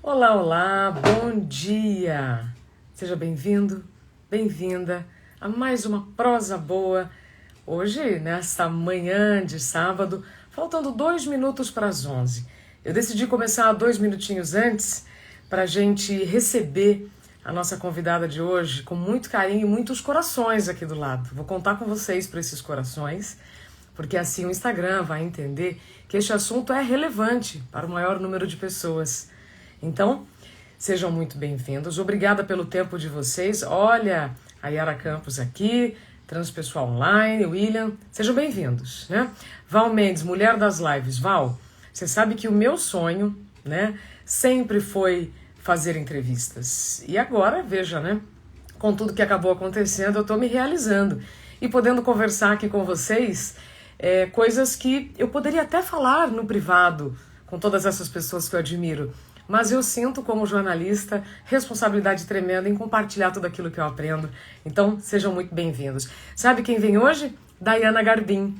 Olá, olá, bom dia! Seja bem-vindo, bem-vinda a mais uma prosa boa. Hoje, nesta manhã de sábado, faltando 2 minutos para as 11. Eu decidi começar 2 minutinhos antes para a gente receber a nossa convidada de hoje com muito carinho e muitos corações aqui do lado. Vou contar com vocês para esses corações, porque assim o Instagram vai entender que este assunto é relevante para o maior número de pessoas. Então, sejam muito bem-vindos. Obrigada pelo tempo de vocês. Olha, a Yara Campos aqui, Transpessoal Online, William, sejam bem-vindos, né? Val Mendes, mulher das lives. Val, você sabe que o meu sonho, né, sempre foi fazer entrevistas. E agora, veja, né, com tudo que acabou acontecendo, eu estou me realizando e podendo conversar aqui com vocês coisas que eu poderia até falar no privado com todas essas pessoas que eu admiro. Mas eu sinto, como jornalista, responsabilidade tremenda em compartilhar tudo aquilo que eu aprendo. Então, sejam muito bem-vindos. Sabe quem vem hoje? Dayana Garbim,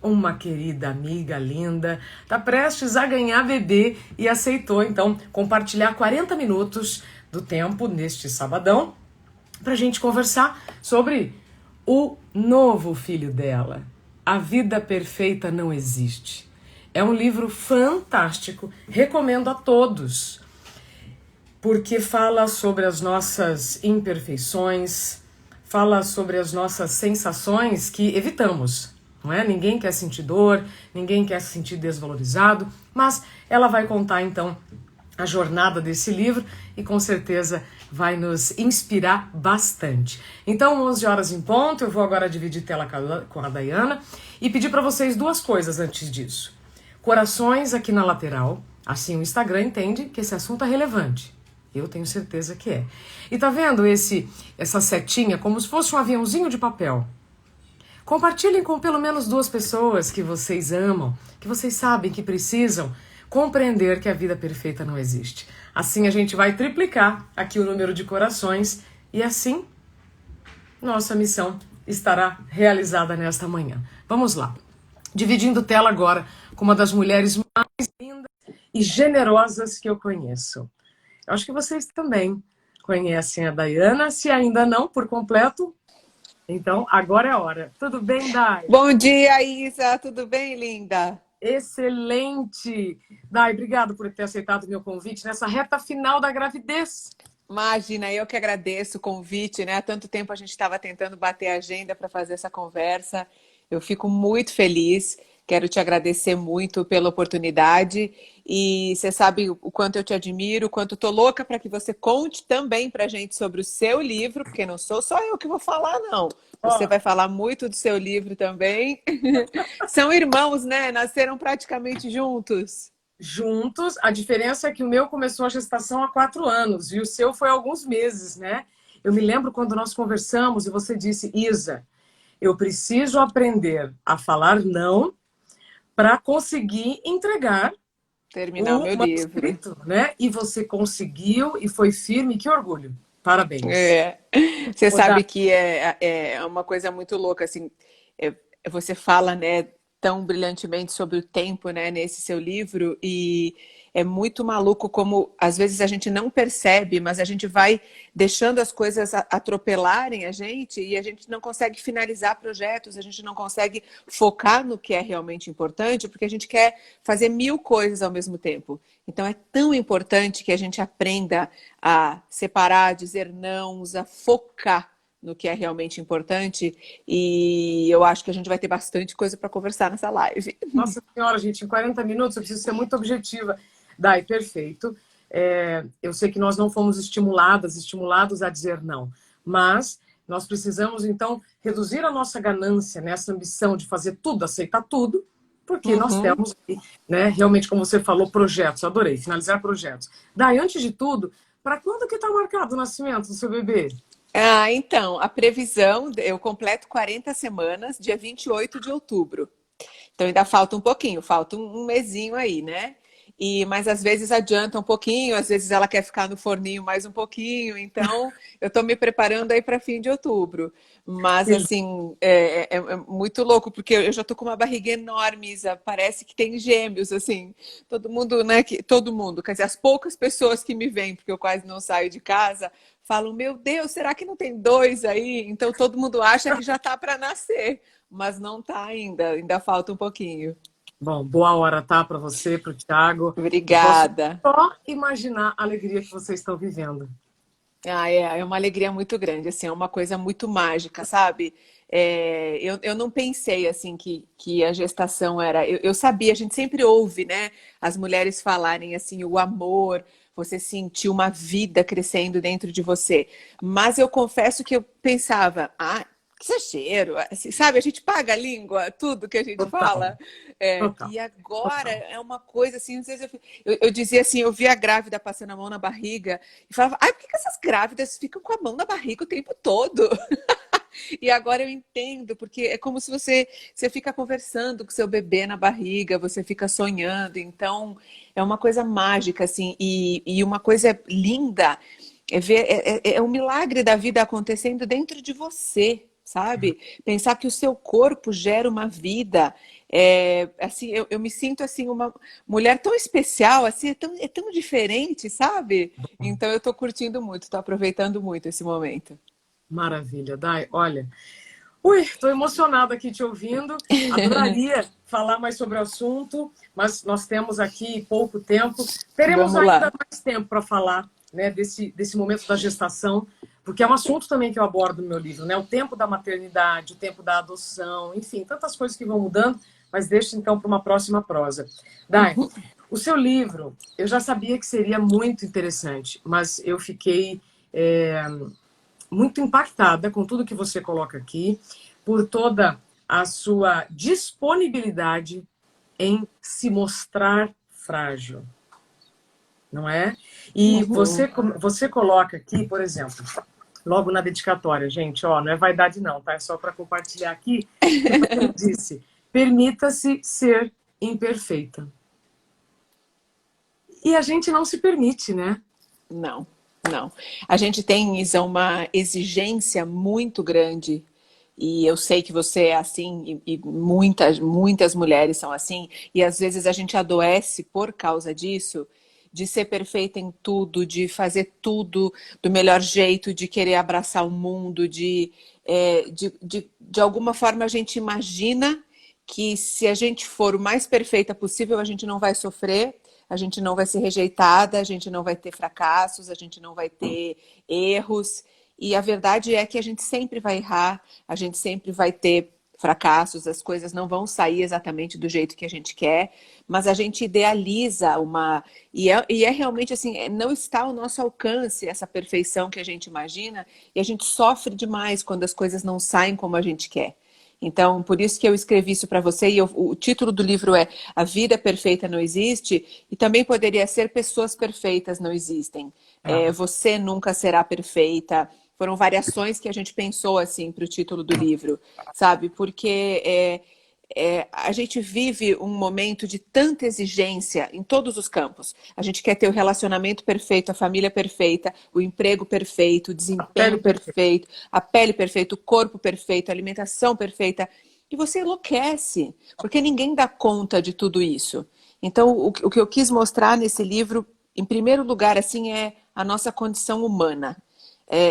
uma querida amiga linda, tá prestes a ganhar bebê e aceitou, então, compartilhar 40 minutos do tempo neste sabadão pra gente conversar sobre o novo filho dela. A Vida Perfeita Não Existe. É um livro fantástico, recomendo a todos, porque fala sobre as nossas imperfeições, fala sobre as nossas sensações que evitamos, não é? Ninguém quer sentir dor, ninguém quer se sentir desvalorizado, mas ela vai contar então a jornada desse livro e com certeza vai nos inspirar bastante. Então, 11 horas em ponto, eu vou agora dividir tela com a Dayana e pedir para vocês duas coisas antes disso. Corações aqui na lateral, assim o Instagram entende que esse assunto é relevante. Eu tenho certeza que é. E tá vendo essa setinha como se fosse um aviãozinho de papel? Compartilhem com pelo menos 2 pessoas que vocês amam, que vocês sabem que precisam compreender que a vida perfeita não existe. Assim a gente vai triplicar aqui o número de corações e assim nossa missão estará realizada nesta manhã. Vamos lá. Dividindo tela agora com uma das mulheres mais lindas e generosas que eu conheço. Eu acho que vocês também conhecem a Dayana, se ainda não por completo, então agora é a hora. Tudo bem, Day? Bom dia, Isa. Tudo bem, linda? Excelente! Day, obrigado por ter aceitado o meu convite nessa reta final da gravidez. Imagina, eu que agradeço o convite, né? Há tanto tempo a gente estava tentando bater a agenda para fazer essa conversa. Eu fico muito feliz. Quero te agradecer muito pela oportunidade. E você sabe o quanto eu te admiro, o quanto estou louca para que você conte também para a gente sobre o seu livro, porque não sou só eu que vou falar, não. Você vai falar muito do seu livro também. São irmãos, né? Nasceram praticamente juntos. Juntos, a diferença é que o meu começou a gestação há 4 anos e o seu foi há alguns meses, né? Eu me lembro quando nós conversamos e você disse, Isa, eu preciso aprender a falar não para conseguir entregar Terminar o o meu livro. manuscrito, né? E você conseguiu e foi firme, que orgulho. Parabéns. É. Você Ô, Dai, sabe que é uma coisa muito louca, assim, é- você fala, né, tão brilhantemente sobre o tempo, né, nesse seu livro, e é muito maluco como às vezes a gente não percebe, mas a gente vai deixando as coisas atropelarem a gente e a gente não consegue finalizar projetos, a gente não consegue focar no que é realmente importante, porque a gente quer fazer 1000 coisas ao mesmo tempo. Então é tão importante que a gente aprenda a separar, dizer não, a focar no que é realmente importante. E eu acho que a gente vai ter bastante coisa para conversar nessa live. nossa senhora, gente, em 40 minutos eu preciso ser muito objetiva. Dai, perfeito. Eu sei que nós não fomos estimulados a dizer não, mas nós precisamos, então, reduzir a nossa ganância nessa ambição de fazer tudo, aceitar tudo, porque nós Uhum. temos, né, realmente, como você falou, projetos. Adorei, finalizar projetos. Dai, antes de tudo, para quando que está marcado o nascimento do seu bebê? Ah, então, a previsão, eu completo 40 semanas, dia 28 de outubro. Então ainda falta um pouquinho, falta um mesinho aí, né? Mas às vezes adianta um pouquinho, às vezes ela quer ficar no forninho mais um pouquinho, então eu estou me preparando aí para fim de outubro. Mas assim, é muito louco, porque eu já estou com uma barriga enorme, Isa, parece que tem gêmeos, assim. Todo mundo, né? Todo mundo, quer dizer, as poucas pessoas que me veem, porque eu quase não saio de casa, falam, meu Deus, será que não tem dois aí? Então todo mundo acha que já está para nascer, mas não está ainda, ainda falta um pouquinho. Bom, boa hora, tá? Para você, para o Thiago. Eu posso Obrigada. só imaginar a alegria que vocês estão vivendo. Ah, é uma alegria muito grande, assim, é uma coisa muito mágica, sabe? Eu não pensei, assim, que a gestação era... Eu sabia, a gente sempre ouve, né, as mulheres falarem, assim, o amor, você sentir uma vida crescendo dentro de você. Mas eu confesso que eu pensava, que exagero, assim, sabe? A gente paga a língua, tudo que a gente Total, fala. total, E agora total. é uma coisa, assim, às vezes eu dizia assim, eu via a grávida passando a mão na barriga, e falava, ai, por que essas grávidas ficam com a mão na barriga o tempo todo? E agora eu entendo, porque é como se você fica conversando com seu bebê na barriga, você fica sonhando, então é uma coisa mágica, assim, e uma coisa linda é ver, é um milagre da vida acontecendo dentro de você, sabe? Pensar que o seu corpo gera uma vida, assim, eu me sinto assim uma mulher tão especial, assim, é tão diferente, sabe? Então eu tô curtindo muito, tô aproveitando muito esse momento. Maravilha, Dai. Olha, ui, estou emocionada aqui te ouvindo. Adoraria falar mais sobre o assunto, mas nós temos aqui pouco tempo. Teremos Vamos ainda lá. mais tempo para falar, né, desse momento da gestação, porque é um assunto também que eu abordo no meu livro, né? O tempo da maternidade, o tempo da adoção, enfim, tantas coisas que vão mudando, mas deixa então para uma próxima prosa. Dai, o seu livro, eu já sabia que seria muito interessante, mas eu fiquei é, muito impactada com tudo que você coloca aqui, por toda a sua disponibilidade em se mostrar frágil, não é? E Uhum. você coloca aqui, por exemplo, logo na dedicatória, gente, ó, não é vaidade não, tá? É só para compartilhar aqui, que você disse, permita-se ser imperfeita. E a gente não se permite, né? Não, não. A gente tem, Isa, uma exigência muito grande. E eu sei que você é assim, e muitas mulheres são assim, e às vezes a gente adoece por causa disso, de ser perfeita em tudo, de fazer tudo do melhor jeito, de querer abraçar o mundo, de alguma forma a gente imagina que se a gente for o mais perfeita possível, a gente não vai sofrer, a gente não vai ser rejeitada, a gente não vai ter fracassos, a gente não vai ter erros. E a verdade é que a gente sempre vai errar, a gente sempre vai ter fracassos, as coisas não vão sair exatamente do jeito que a gente quer, mas a gente idealiza uma. E é realmente assim, não está ao nosso alcance essa perfeição que a gente imagina, e a gente sofre demais quando as coisas não saem como a gente quer. Então, por isso que eu escrevi isso para você, e o título do livro é A Vida Perfeita Não Existe, e também poderia ser Pessoas Perfeitas Não Existem. Você nunca será perfeita. Foram variações que a gente pensou assim para o título do livro, sabe? Porque a gente vive um momento de tanta exigência em todos os campos. A gente quer ter o relacionamento perfeito, a família perfeita, o emprego perfeito, o A pele desempenho perfeita. perfeito, a pele perfeita, o corpo perfeito, a alimentação perfeita. E você enlouquece, porque ninguém dá conta de tudo isso. Então, o que eu quis mostrar nesse livro, em primeiro lugar, assim, é a nossa condição humana.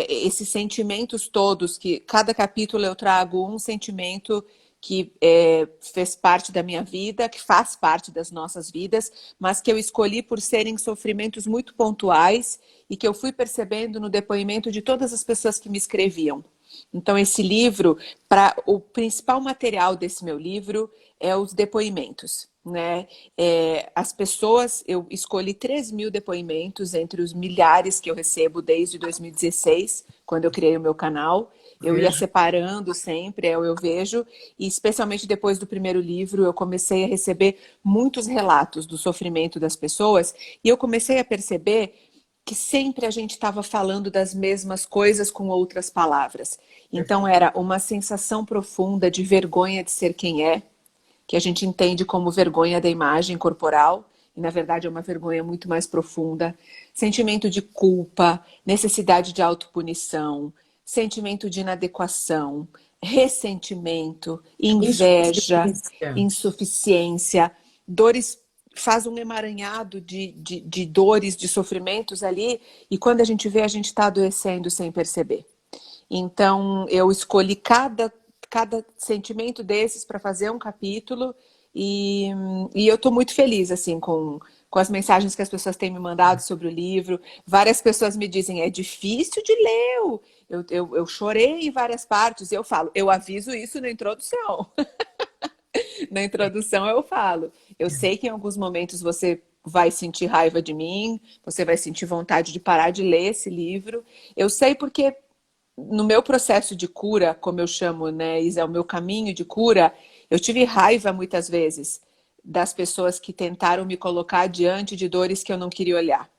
Esses sentimentos todos, que cada capítulo eu trago um sentimento que fez parte da minha vida, que faz parte das nossas vidas, mas que eu escolhi por serem sofrimentos muito pontuais e que eu fui percebendo no depoimento de todas as pessoas que me escreviam. Então, esse livro, o principal material desse meu livro é os depoimentos. Né? As pessoas, eu escolhi 3.000 depoimentos entre os milhares que eu recebo desde 2016, quando eu criei o meu canal. Eu ia Vejo. separando sempre, eu vejo, e especialmente depois do primeiro livro, eu comecei a receber muitos relatos do sofrimento das pessoas, e eu comecei a perceber que sempre a gente estava falando das mesmas coisas com outras palavras. Então Perfeito. era uma sensação profunda de vergonha de ser quem é, que a gente entende como vergonha da imagem corporal. e na verdade é uma vergonha muito mais profunda, sentimento de culpa, necessidade de autopunição, sentimento de inadequação, ressentimento, inveja, Insuficiência. insuficiência, dores, faz um emaranhado de dores, de sofrimentos ali, e quando a gente vê, a gente está adoecendo sem perceber. Então, eu escolhi cada sentimento desses para fazer um capítulo e, e eu estou muito feliz assim com as mensagens que as pessoas têm me mandado sobre o livro. Várias pessoas me dizem, é difícil de ler. Eu chorei em várias partes. E eu falo, eu aviso isso na introdução. Na introdução eu falo. Eu sei que em alguns momentos você vai sentir raiva de mim, você vai sentir vontade de parar de ler esse livro. Eu sei porque no meu processo de cura, como eu chamo, né, Isa, é o meu caminho de cura, eu tive raiva muitas vezes das pessoas que tentaram me colocar diante de dores que eu não queria olhar.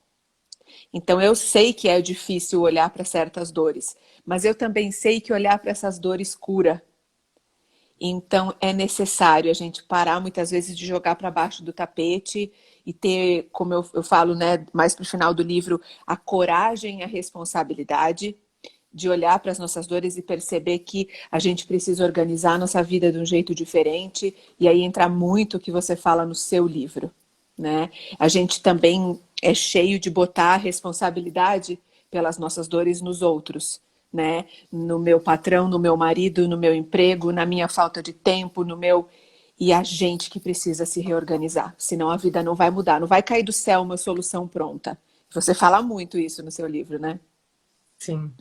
Então eu sei que é difícil olhar para certas dores, mas eu também sei que olhar para essas dores cura. Então é necessário a gente parar muitas vezes de jogar para baixo do tapete e ter, como eu falo, né, mais para o final do livro, a coragem e a responsabilidade de olhar para as nossas dores e perceber que a gente precisa organizar a nossa vida de um jeito diferente, e aí entra muito o que você fala no seu livro, né? A gente também é cheio de botar a responsabilidade pelas nossas dores nos outros, né? No meu patrão, no meu marido, no meu emprego, na minha falta de tempo, no meu... E a gente que precisa se reorganizar, senão a vida não vai mudar, não vai cair do céu uma solução pronta. Você fala muito isso no seu livro, né? Sim,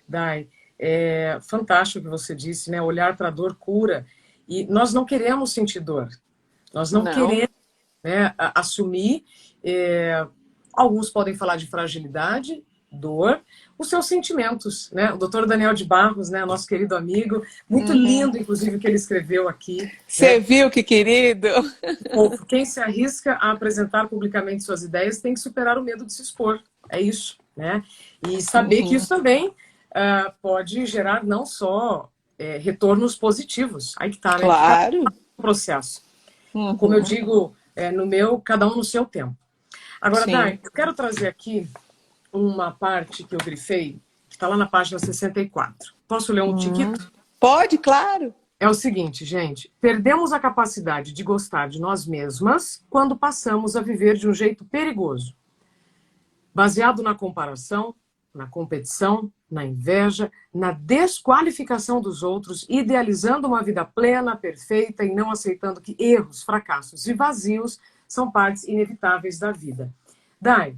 Dai, é fantástico o que você disse, né? Olhar para a dor cura. E nós não queremos sentir dor. Nós não Não. queremos, né, assumir. Alguns podem falar de fragilidade, dor, os seus sentimentos, né? O doutor Daniel de Barros, né, nosso querido amigo, muito Uhum. lindo, inclusive, o que ele escreveu aqui, né? Você viu que querido? Fofo. Quem se arrisca a apresentar publicamente suas ideias tem que superar o medo de se expor. É isso, né? E saber que Uhum. isso também pode gerar não só retornos positivos. Aí que tá, né? Cada Claro. processo. Como eu Uhum. digo, no meu, cada um no seu tempo. Agora, Sim. Dai, eu quero trazer aqui uma parte que eu grifei, que está lá na página 64. Posso ler um Uhum. tiquito? Pode, claro. É o seguinte, gente, perdemos a capacidade de gostar de nós mesmas quando passamos a viver de um jeito perigoso, baseado na comparação, na competição, na inveja, na desqualificação dos outros, idealizando uma vida plena, perfeita e não aceitando que erros, fracassos e vazios são partes inevitáveis da vida. Dai,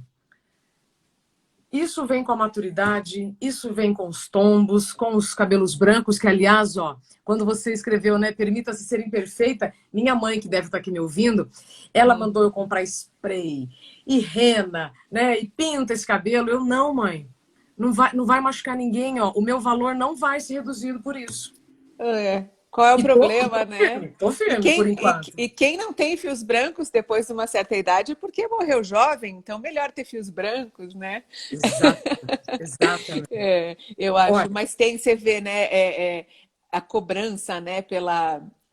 isso vem com a maturidade, isso vem com os tombos, com os cabelos brancos, que aliás, ó, quando você escreveu, né, permita-se ser imperfeita, minha mãe, que deve estar aqui me ouvindo, ela Uhum. mandou eu comprar spray e rena, né, e pinta esse cabelo. Eu não, mãe. Não vai machucar ninguém, ó. O meu valor não vai ser reduzido por isso. É. Qual é o E tô, problema, né? tô E firme por quem, e, enquanto. e quem não tem fios brancos depois de uma certa idade é porque morreu jovem, então melhor ter fios brancos, né? Exatamente, exatamente. É, eu Olha, acho, mas tem, você vê, né, a cobrança, né,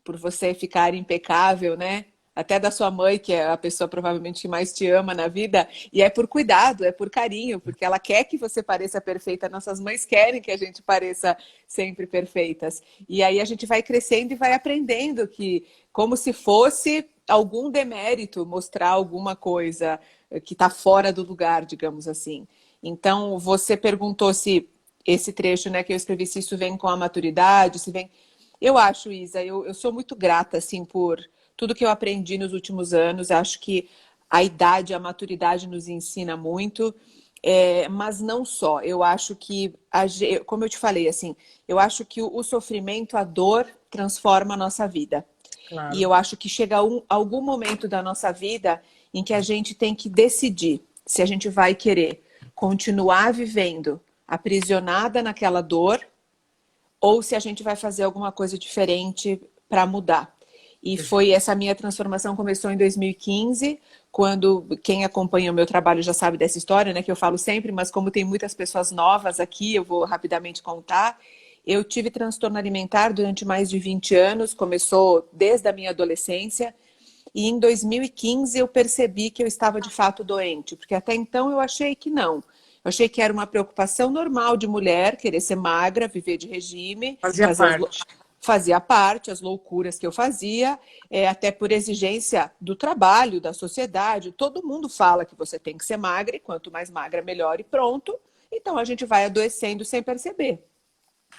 por você ficar impecável, né, até da sua mãe, que é a pessoa provavelmente que mais te ama na vida, e é por cuidado, é por carinho, porque ela quer que você pareça perfeita, nossas mães querem que a gente pareça sempre perfeitas, e aí a gente vai crescendo e vai aprendendo que, como se fosse algum demérito mostrar alguma coisa que está fora do lugar, digamos assim. Então, você perguntou se esse trecho, né, que eu escrevi, se isso vem com a maturidade, se vem... Eu acho, Isa, eu sou muito grata, assim, por tudo que eu aprendi nos últimos anos. Acho que a idade, a maturidade nos ensina muito, mas não só. Eu acho que, como eu te falei, assim, eu acho que o sofrimento, a dor, transforma a nossa vida. E claro, eu acho que chega algum momento da nossa vida em que a gente tem que decidir se a gente vai querer continuar vivendo aprisionada naquela dor ou se a gente vai fazer alguma coisa diferente para mudar. E foi essa minha transformação começou em 2015, quando quem acompanha o meu trabalho já sabe dessa história, né, que eu falo sempre, mas como tem muitas pessoas novas aqui, eu vou rapidamente contar. Eu tive transtorno alimentar durante mais de 20 anos, começou desde a minha adolescência. e em 2015 eu percebi que eu estava de fato doente, porque até então eu achei que não. Eu achei que era uma preocupação normal de mulher, querer ser magra, viver de regime, Fazia parte. fazia parte, as loucuras que eu fazia, até por exigência do trabalho, da sociedade. Todo mundo fala que você tem que ser magra, e quanto mais magra, melhor e pronto. Então a gente vai adoecendo sem perceber.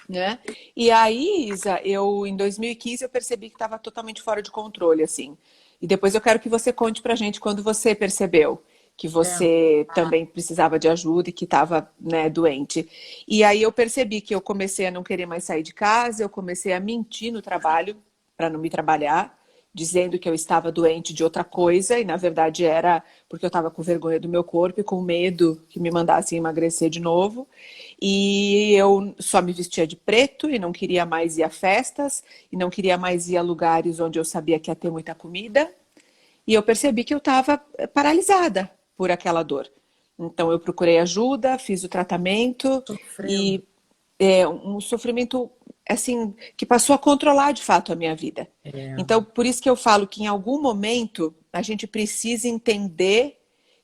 Né? E aí, Isa, em 2015 eu percebi que estava totalmente fora de controle, assim. E depois eu quero que você conte pra gente quando você percebeu que É. você também precisava de ajuda e que estava, né, doente. E aí eu percebi que eu comecei a não querer mais sair de casa, eu comecei a mentir no trabalho para não me trabalhar, dizendo que eu estava doente de outra coisa, e na verdade era porque eu estava com vergonha do meu corpo e com medo que me mandassem emagrecer de novo. E eu só me vestia de preto e não queria mais ir a festas e não queria mais ir a lugares onde eu sabia que ia ter muita comida. E eu percebi que eu estava paralisada por aquela dor. Então eu procurei ajuda, fiz o tratamento Sofrendo. e um sofrimento assim que passou a controlar de fato a minha vida. É. Então por isso que eu falo que em algum momento a gente precisa entender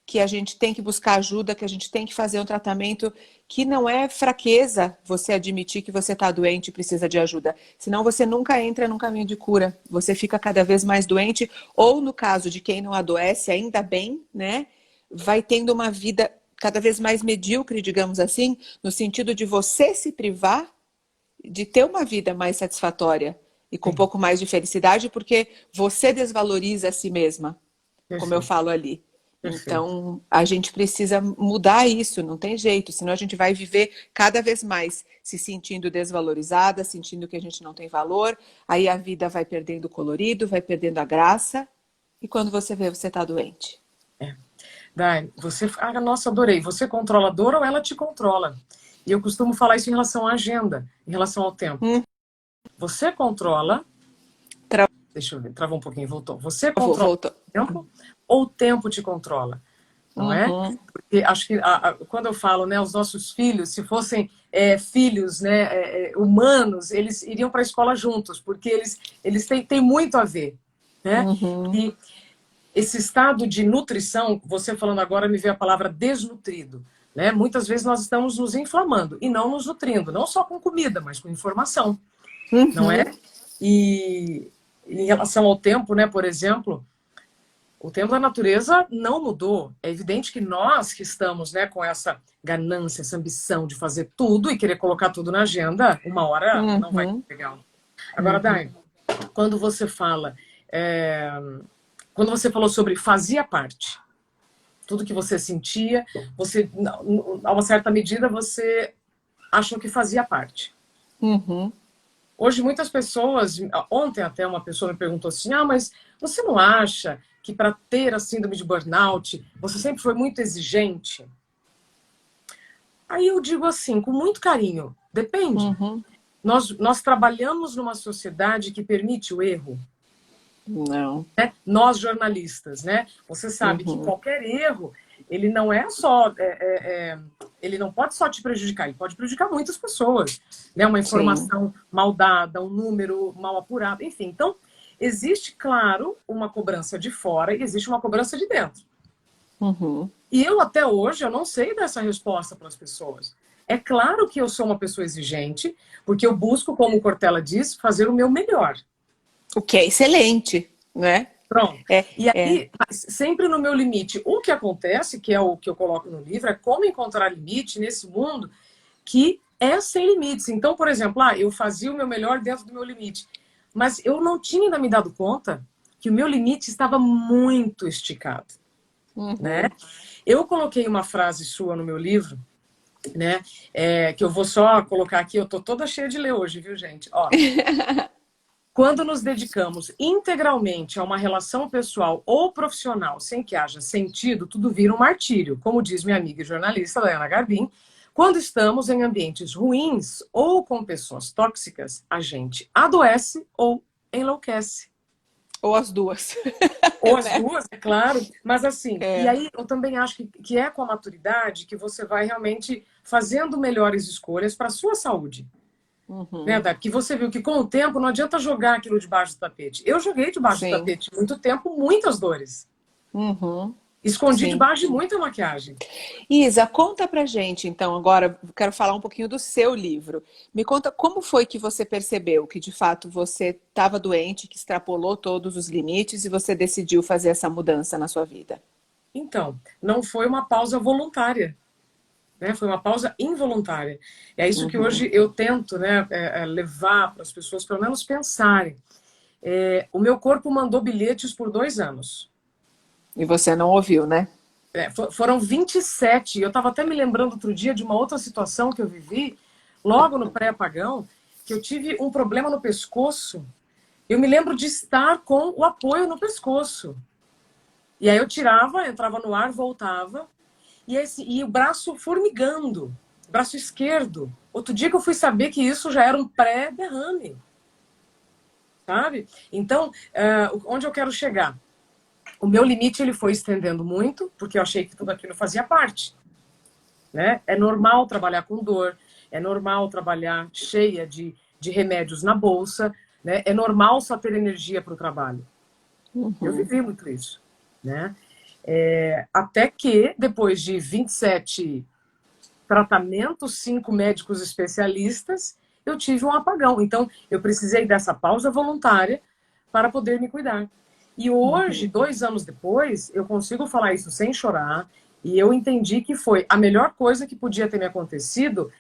que a gente tem que buscar ajuda, que a gente tem que fazer um tratamento, que não é fraqueza você admitir que você está doente e precisa de ajuda. Senão você nunca entra num caminho de cura. Você fica cada vez mais doente, ou no caso de quem não adoece, ainda bem, né? Vai tendo uma vida cada vez mais medíocre, digamos assim, no sentido de você se privar de ter uma vida mais satisfatória e com um Sim, pouco mais de felicidade, porque você desvaloriza a si mesma, como eu perfeito, falo ali. perfeito. Então, a gente precisa mudar isso, não tem jeito, senão a gente vai viver cada vez mais se sentindo desvalorizada, sentindo que a gente não tem valor, aí a vida vai perdendo o colorido, vai perdendo a graça, e quando você vê, você está doente. É. Dai, nossa, adorei. Você controla a dor ou ela te controla? E eu costumo falar isso em relação à agenda, em relação ao tempo. Hum, Você controla, deixa eu ver, travou um pouquinho, voltou. Você travou, controla voltou. o tempo ou o tempo te controla? Não é? Uhum, Porque acho que quando eu falo, né, os nossos filhos, se fossem filhos, né, humanos, eles iriam para a escola juntos, porque eles têm muito a ver, né? uhum, E esse estado de nutrição, você falando agora me veio a palavra desnutrido, né? Muitas vezes nós estamos nos inflamando e não nos nutrindo, não só com comida, mas com informação, não é? uhum, E em relação ao tempo, né, por exemplo, o tempo da natureza não mudou. É evidente que nós que estamos, né, com essa ganância, essa ambição de fazer tudo e querer colocar tudo na agenda, uma hora não vai ser uhum, legal. Agora, uhum, Dai, quando você fala, é, quando você falou sobre fazia parte, tudo que você sentia, você, a uma certa medida, você achou que fazia parte. uhum. Hoje, muitas pessoas, ontem até uma pessoa me perguntou assim: ah, mas você não acha que para ter a síndrome de burnout, você sempre foi muito exigente? Aí eu digo assim, com muito carinho: depende. Uhum. Nós trabalhamos numa sociedade que permite o erro. Não. Né? Nós jornalistas, né? Você sabe que Uhum. qualquer erro, ele não é só, ele não pode só te prejudicar, ele pode prejudicar muitas pessoas, né? Uma Sim. informação mal dada, um número mal apurado, enfim. Então, existe, claro, uma cobrança de fora e existe uma cobrança de dentro. Uhum. E eu até hoje eu não sei dessa resposta para as pessoas. É claro que eu sou uma pessoa exigente, porque eu busco, como o Cortella diz, fazer o meu melhor. O que é excelente, né? Pronto. É, E é. aí, sempre no meu limite. O que acontece, que é o que eu coloco no livro, é como encontrar limite nesse mundo que é sem limites. Então, por exemplo, eu fazia o meu melhor dentro do meu limite, mas eu não tinha ainda me dado conta que o meu limite estava muito esticado, né? Uhum. Eu coloquei uma frase sua no meu livro, né? Que eu vou só colocar aqui. Eu tô toda cheia de ler hoje, viu, gente? Ó. Quando nos dedicamos integralmente a uma relação pessoal ou profissional sem que haja sentido, tudo vira um martírio, como diz minha amiga e jornalista Diana Garbim. Quando estamos em ambientes ruins ou com pessoas tóxicas, a gente adoece ou enlouquece. Ou as duas, Ou as né? duas, é claro, mas assim, e É. aí eu também acho que é com a maturidade que você vai realmente fazendo melhores escolhas para a sua saúde. Uhum. né, Dai? Porque você viu que com o tempo não adianta jogar aquilo debaixo do tapete. Eu joguei debaixo do Sim. tapete muito tempo, muitas dores. Uhum. Escondi Sim. debaixo de muita maquiagem. Isa, conta pra gente, então, agora quero falar um pouquinho do seu livro. Me conta como foi que você percebeu que de fato você estava doente, que extrapolou todos os limites e você decidiu fazer essa mudança na sua vida. Então, não foi uma pausa voluntária, né? Foi uma pausa involuntária. É isso que Uhum. hoje eu tento, né, levar para as pessoas, pelo menos pensarem. O meu corpo mandou bilhetes por 2 anos. E você não ouviu, né? Foram 27. Eu estava até me lembrando outro dia de uma outra situação que eu vivi, logo no pré-apagão, que eu tive um problema no pescoço. Eu me lembro de estar com o apoio no pescoço. E aí eu tirava, entrava no ar, voltava. E o braço formigando, braço esquerdo. Outro dia que eu fui saber que isso já era um pré-derrame, sabe? Então, onde eu quero chegar? O meu limite ele foi estendendo muito, porque eu achei que tudo aquilo fazia parte, né? É normal trabalhar com dor, é normal trabalhar cheia de remédios na bolsa, né? É normal só ter energia para o trabalho. Eu Uhum. vivi muito isso, né? Até que, depois de 27 tratamentos, 5 médicos especialistas, eu tive um apagão. Então, eu precisei dessa pausa voluntária para poder me cuidar. E hoje, Uhum. 2 anos depois, eu consigo falar isso sem chorar. E eu entendi que foi a melhor coisa que podia ter me acontecido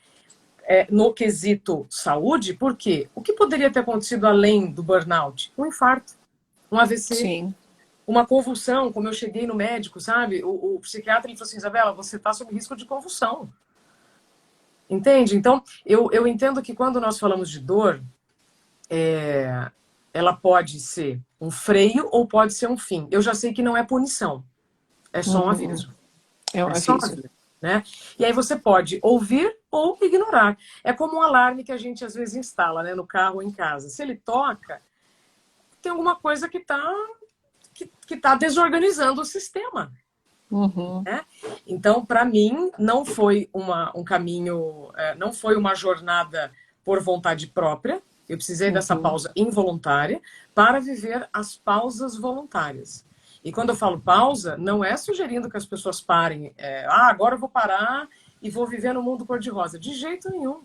no quesito saúde, porque o que poderia ter acontecido além do burnout? Um infarto, um AVC, Sim. uma convulsão, como eu cheguei no médico, sabe? O psiquiatra ele falou assim, Isabela, você está sob risco de convulsão. Entende? Então, eu entendo que quando nós falamos de dor, ela pode ser um freio ou pode ser um fim. Eu já sei que não é punição, é só um Uhum. aviso. É um É só um aviso. aviso, né? E aí você pode ouvir ou ignorar. É como um alarme que a gente às vezes instala, né, no carro ou em casa. Se ele toca, tem alguma coisa que tá desorganizando o sistema. Uhum. Né? Então, para mim, não foi um caminho, não foi uma jornada por vontade própria. Eu precisei dessa Uhum. pausa involuntária para viver as pausas voluntárias. E quando eu falo pausa, não é sugerindo que as pessoas parem. Agora eu vou parar e vou viver no mundo cor-de-rosa. De jeito nenhum.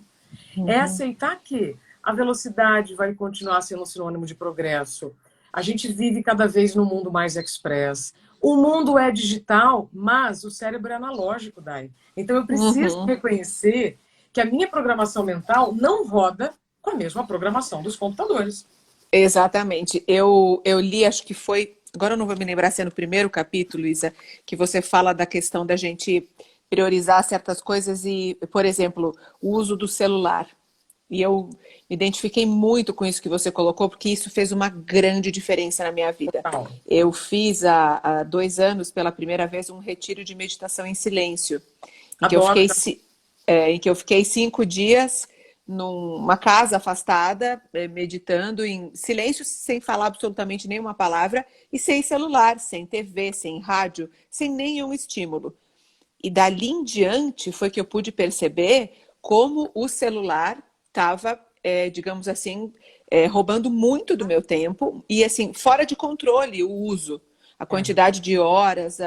É Uhum. aceitar que a velocidade vai continuar sendo um sinônimo de progresso. A gente vive cada vez num mundo mais express. O mundo é digital, mas o cérebro é analógico, Dai. Então eu preciso Uhum. reconhecer que a minha programação mental não roda com a mesma programação dos computadores. Exatamente. Eu li, acho que foi. Agora eu não vou me lembrar se é no primeiro capítulo, Isa, que você fala da questão da gente priorizar certas coisas e, por exemplo, o uso do celular. E eu me identifiquei muito com isso que você colocou, porque isso fez uma grande diferença na minha vida. Total. Eu fiz há 2 anos, pela primeira vez, um retiro de meditação em silêncio, em que eu Adoro. fiquei, em que eu fiquei 5 dias numa casa afastada, meditando em silêncio, sem falar absolutamente nenhuma palavra, e sem celular, sem TV, sem rádio, sem nenhum estímulo. E dali em diante foi que eu pude perceber como o celular estava, digamos assim, roubando muito do meu tempo e assim, fora de controle o uso, a É. quantidade de horas.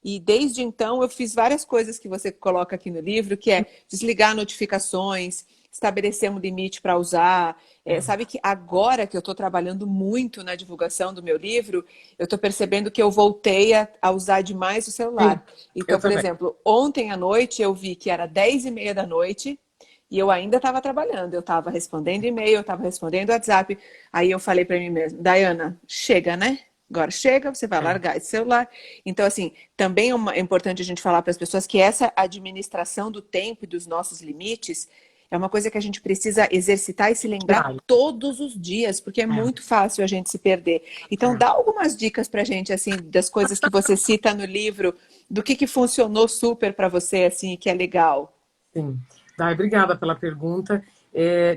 E desde então eu fiz várias coisas que você coloca aqui no livro, que é desligar notificações, estabelecer um limite para usar. É. Sabe que agora que eu estou trabalhando muito na divulgação do meu livro, eu estou percebendo que eu voltei a usar demais o Sim, celular. eu Então, por também. exemplo, ontem à noite eu vi que era 10h30 da noite e eu ainda estava trabalhando. Eu estava respondendo e-mail, eu estava respondendo WhatsApp. Aí eu falei para mim mesma, Dayana, chega, né? Agora chega, você vai É. largar esse celular. Então, assim, também é importante a gente falar para as pessoas que essa administração do tempo e dos nossos limites é uma coisa que a gente precisa exercitar e se lembrar Diário. todos os dias, porque é É. muito fácil a gente se perder. Então, É. dá algumas dicas pra gente, assim, das coisas que você cita no livro, do que funcionou super para você, assim, e que é legal. Sim. Dai, obrigada pela pergunta.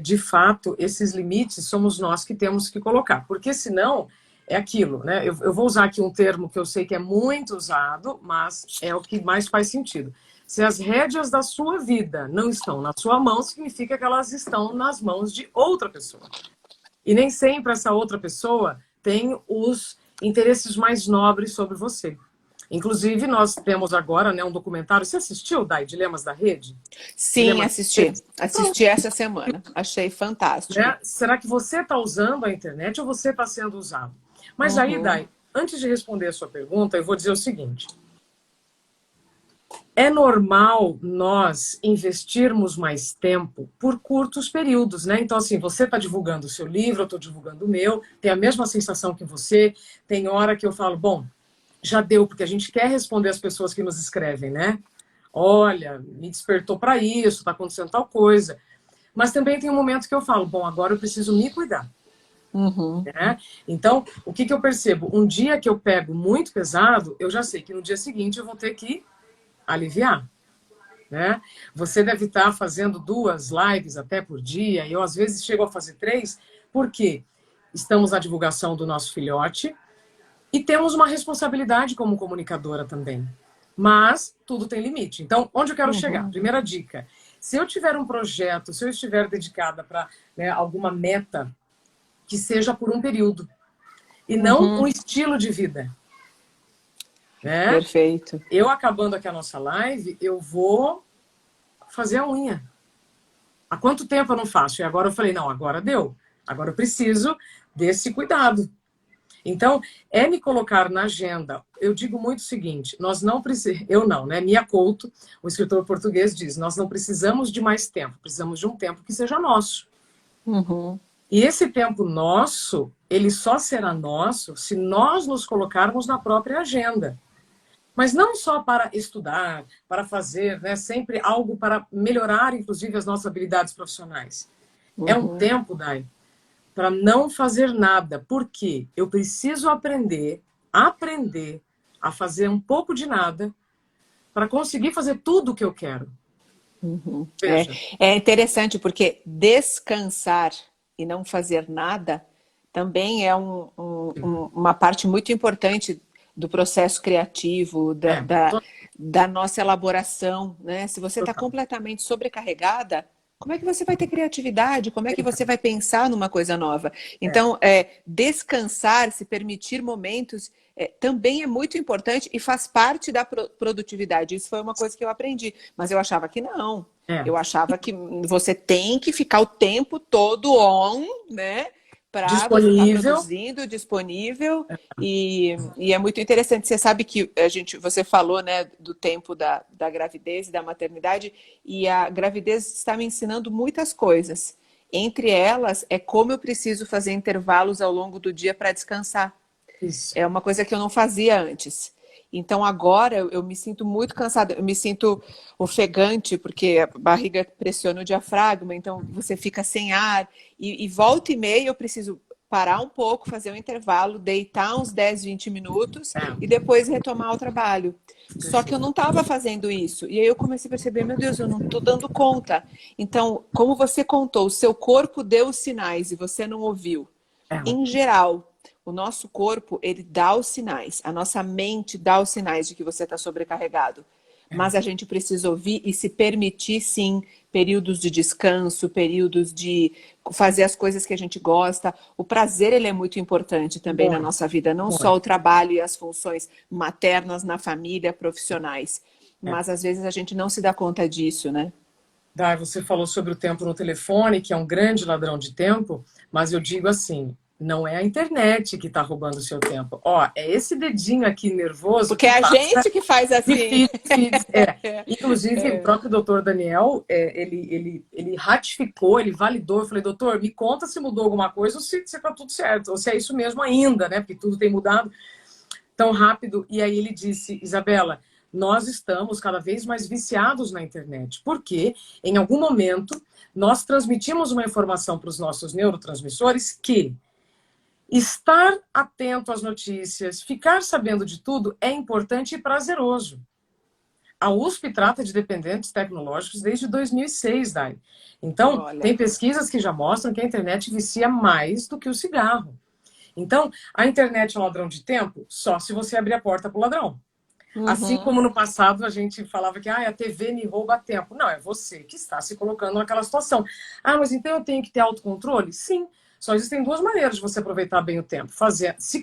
De fato, esses limites somos nós que temos que colocar, porque senão é aquilo, né? Eu vou usar aqui um termo que eu sei que é muito usado, mas é o que mais faz sentido. Se as rédeas da sua vida não estão na sua mão, significa que elas estão nas mãos de outra pessoa. E nem sempre essa outra pessoa tem os interesses mais nobres sobre você. Inclusive, nós temos agora, né, um documentário. Você assistiu, Dai, Dilemas da Rede? Sim, Dilemas da assisti. Rede? Assisti essa semana. Achei fantástico. Né? Será que você está usando a internet ou você está sendo usado? Mas aí, Uhum, Dai, antes de responder a sua pergunta, eu vou dizer o seguinte. É normal nós investirmos mais tempo por curtos períodos, né? Então, assim, você está divulgando o seu livro, eu estou divulgando o meu, tem a mesma sensação que você, tem hora que eu falo, bom, já deu, porque a gente quer responder às pessoas que nos escrevem, né? Olha, me despertou para isso, está acontecendo tal coisa. Mas também tem um momento que eu falo, bom, agora eu preciso me cuidar. uhum, Né? Então, o que eu percebo? Um dia que eu pego muito pesado, eu já sei que no dia seguinte eu vou ter que aliviar. Né? Você deve estar fazendo 2 lives até por dia, e eu às vezes chego a fazer 3, porque estamos na divulgação do nosso filhote e temos uma responsabilidade como comunicadora também. Mas tudo tem limite. Então, onde eu quero chegar? uhum, Primeira dica. Se eu tiver um projeto, se eu estiver dedicada para, né, alguma meta, que seja por um período, e não um uhum. estilo de vida. Né? Perfeito. Eu acabando aqui a nossa live, eu vou fazer a unha. Há quanto tempo eu não faço? E agora eu falei, não, agora deu. Agora eu preciso desse cuidado. Então, é me colocar na agenda. Eu digo muito o seguinte, nós não precisamos, eu não, né? Mia Couto, o escritor português, diz, nós não precisamos de mais tempo, precisamos de um tempo que seja nosso. Uhum, E esse tempo nosso, ele só será nosso se nós nos colocarmos na própria agenda. Mas não só para estudar, para fazer, né, sempre algo para melhorar, inclusive, as nossas habilidades profissionais. É um uhum. tempo, Dai, para não fazer nada. Por quê? Eu preciso aprender a fazer um pouco de nada para conseguir fazer tudo o que eu quero. Uhum. É, Veja. é interessante porque descansar e não fazer nada também é uma parte muito importante do processo criativo, É, da nossa elaboração, né? Se você está total. completamente sobrecarregada, como é que você vai ter criatividade? Como é que você vai pensar numa coisa nova? É, Então, descansar, se permitir momentos, também é muito importante e faz parte da produtividade. Isso foi uma coisa que eu aprendi, mas eu achava que não. é. Eu achava que você tem que ficar o tempo todo on, né? Para você estar Disponível. produzindo, disponível, e é muito interessante. Você sabe que você falou, né, do tempo da gravidez e da maternidade, e a gravidez está me ensinando muitas coisas. Entre elas, é como eu preciso fazer intervalos ao longo do dia para descansar. Isso. É uma coisa que eu não fazia antes. Então agora eu me sinto muito cansada, eu me sinto ofegante, porque a barriga pressiona o diafragma, então você fica sem ar. E volta e meia eu preciso parar um pouco, fazer um intervalo, deitar uns 10, 20 minutos e É, depois retomar o trabalho. Só que eu perfeito. não estava fazendo isso. E aí eu comecei a perceber, meu Deus, eu não estou dando conta. Então, como você contou, o seu corpo deu os sinais e você não ouviu. É, Em geral, o nosso corpo, ele dá os sinais, a nossa mente dá os sinais de que você está sobrecarregado. é. Mas a gente precisa ouvir e se permitir, sim, períodos de descanso, períodos de fazer as coisas que a gente gosta. O prazer, ele é muito importante também na Muito, nossa vida, não só o muito. trabalho e as funções maternas na família, profissionais. É. Mas às vezes a gente não se dá conta disso, né? Dai, você falou sobre o tempo no telefone, que é um grande ladrão de tempo, mas eu digo assim, não é a internet que está roubando o seu tempo. Ó, é esse dedinho aqui nervoso Porque que é a passa gente que faz de assim. feeds. É. Inclusive, o próprio doutor Daniel, ele ratificou, ele validou. Eu falei, doutor, me conta se mudou alguma coisa ou se está tudo certo, ou se é isso mesmo ainda, né? Porque tudo tem mudado tão rápido. E aí ele disse, Isabela, nós estamos cada vez mais viciados na internet, porque em algum momento nós transmitimos uma informação para os nossos neurotransmissores que estar atento às notícias, ficar sabendo de tudo é importante e prazeroso. A USP trata de dependentes tecnológicos desde 2006, Dai. Então, tem Olha. pesquisas que já mostram que a internet vicia mais do que o cigarro. Então, a internet é um ladrão de tempo só se você abrir a porta para o ladrão. Assim Uhum. como no passado a gente falava que a TV me rouba tempo. Não, é você que está se colocando naquela situação. Ah, mas então eu tenho que ter autocontrole? Sim. Só existem duas maneiras de você aproveitar bem o tempo. Fazer Uhum. se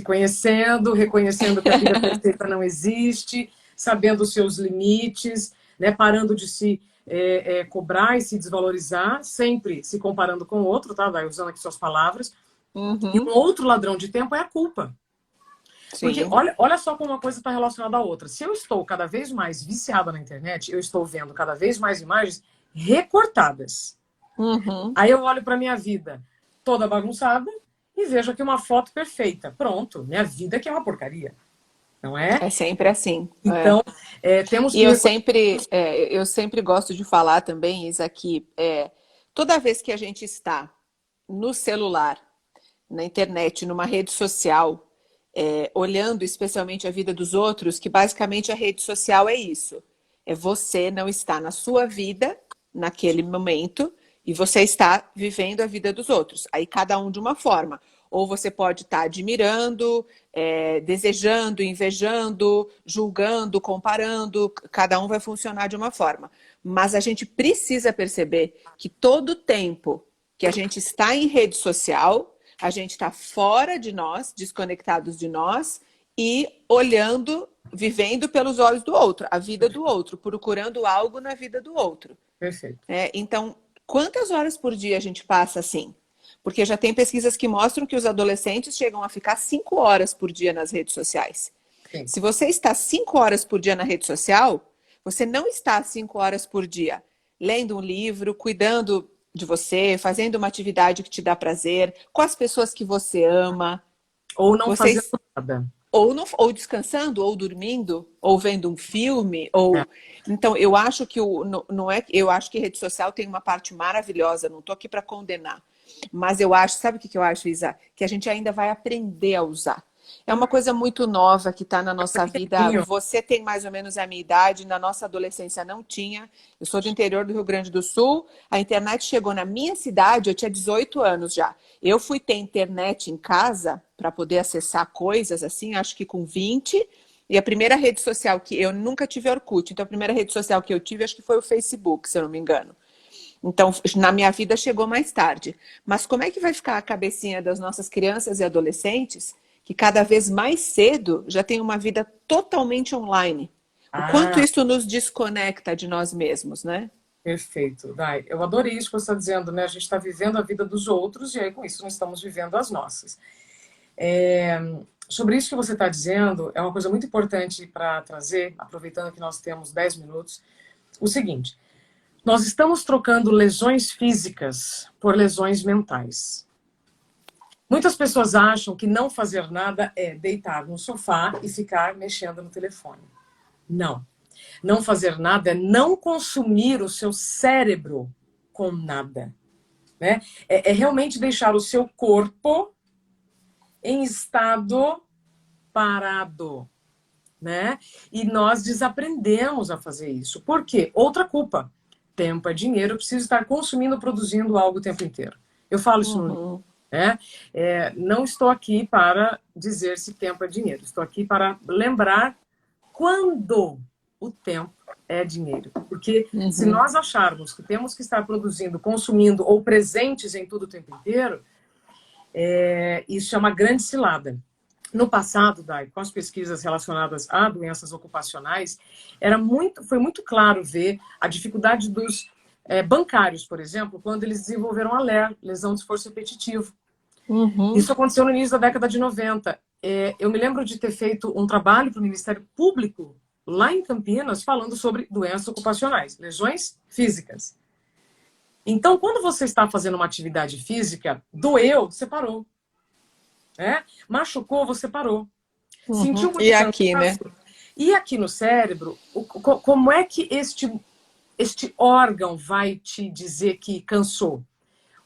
conhecendo, reconhecendo que a vida perfeita não existe, sabendo os seus limites, né, parando de se cobrar e se desvalorizar, sempre se comparando com o outro, tá? Vai usando aqui suas palavras. E um Uhum. outro ladrão de tempo é a culpa. Porque Sim. olha só como uma coisa está relacionada à outra. Se eu estou cada vez mais viciada na internet, eu estou vendo cada vez mais imagens recortadas. Uhum. Aí eu olho para minha vida toda bagunçada e vejo aqui uma foto perfeita. Pronto, minha vida que é uma porcaria, não é? É sempre assim. É. Então, temos E que eu sempre gosto de falar também, Isa, que toda vez que a gente está no celular, na internet, numa rede social, olhando especialmente a vida dos outros, que basicamente a rede social é isso. É você não estar na sua vida naquele momento e você está vivendo a vida dos outros. Aí cada um de uma forma. Ou você pode estar admirando, desejando, invejando, julgando, comparando. Cada um vai funcionar de uma forma. Mas a gente precisa perceber que todo tempo que a gente está em rede social, a gente está fora de nós, desconectados de nós e olhando, vivendo pelos olhos do outro, a vida do outro, procurando algo na vida do outro. perfeito. Então, quantas horas por dia a gente passa assim? Porque já tem pesquisas que mostram que os adolescentes chegam a ficar 5 horas por dia nas redes sociais. Sim. Se você está 5 horas por dia na rede social, você não está 5 horas por dia lendo um livro, cuidando de você, fazendo uma atividade que te dá prazer, com as pessoas que você ama. Ou não fazendo Vocês nada. ou descansando, ou dormindo, ou vendo um filme, É, ou então eu acho que não é, eu acho que rede social tem uma parte maravilhosa, não estou aqui para condenar. Mas eu acho, sabe o que eu acho, Isa? Que a gente ainda vai aprender a usar. É uma coisa muito nova que está na nossa vida. pequenininho. Você tem mais ou menos a minha idade, na nossa adolescência não tinha. Eu sou do interior do Rio Grande do Sul. A internet chegou na minha cidade, eu tinha 18 anos já. Eu fui ter internet em casa para poder acessar coisas assim, acho que com 20. E a primeira rede social que eu nunca tive Orkut, então a primeira rede social que eu tive acho que foi o Facebook, se eu não me engano. Então, na minha vida chegou mais tarde. Mas como é que vai ficar a cabecinha das nossas crianças e adolescentes que cada vez mais cedo já tem uma vida totalmente online? O quanto Ah, isso nos desconecta de nós mesmos, né? perfeito. Dai, eu adorei isso que você está dizendo, né? A gente está vivendo a vida dos outros e aí com isso não estamos vivendo as nossas. É, sobre isso que você está dizendo, é uma coisa muito importante para trazer, aproveitando que nós temos 10 minutos, o seguinte: nós estamos trocando lesões físicas por lesões mentais. Muitas pessoas acham que não fazer nada é deitar no sofá e ficar mexendo no telefone. Não. Não fazer nada é não consumir o seu cérebro com nada. Né? É realmente deixar o seu corpo em estado parado. Né? E nós desaprendemos a fazer isso. Por quê? Outra culpa. Tempo é dinheiro, eu preciso estar consumindo, produzindo algo o tempo inteiro. Eu falo isso no livro. Uhum, Né? Não estou aqui para dizer se tempo é dinheiro. Estou aqui para lembrar quando o tempo é dinheiro. Porque se uhum, nós acharmos que temos que estar produzindo, consumindo ou presentes em tudo o tempo inteiro, isso é uma grande cilada. No passado, Dai, com as pesquisas relacionadas a doenças ocupacionais, foi muito claro ver a dificuldade dos bancários, por exemplo, quando eles desenvolveram a LER, lesão de esforço repetitivo. uhum. Isso aconteceu no início da década de 90. Eu me lembro de ter feito um trabalho para o Ministério Público, lá em Campinas, falando sobre doenças ocupacionais, lesões físicas. Então, quando você está fazendo uma atividade física, doeu, você parou. Né? Machucou, você parou. Uhum. Sentiu muito E aqui, né? cansaço. E aqui no cérebro, como é que este órgão vai te dizer que cansou?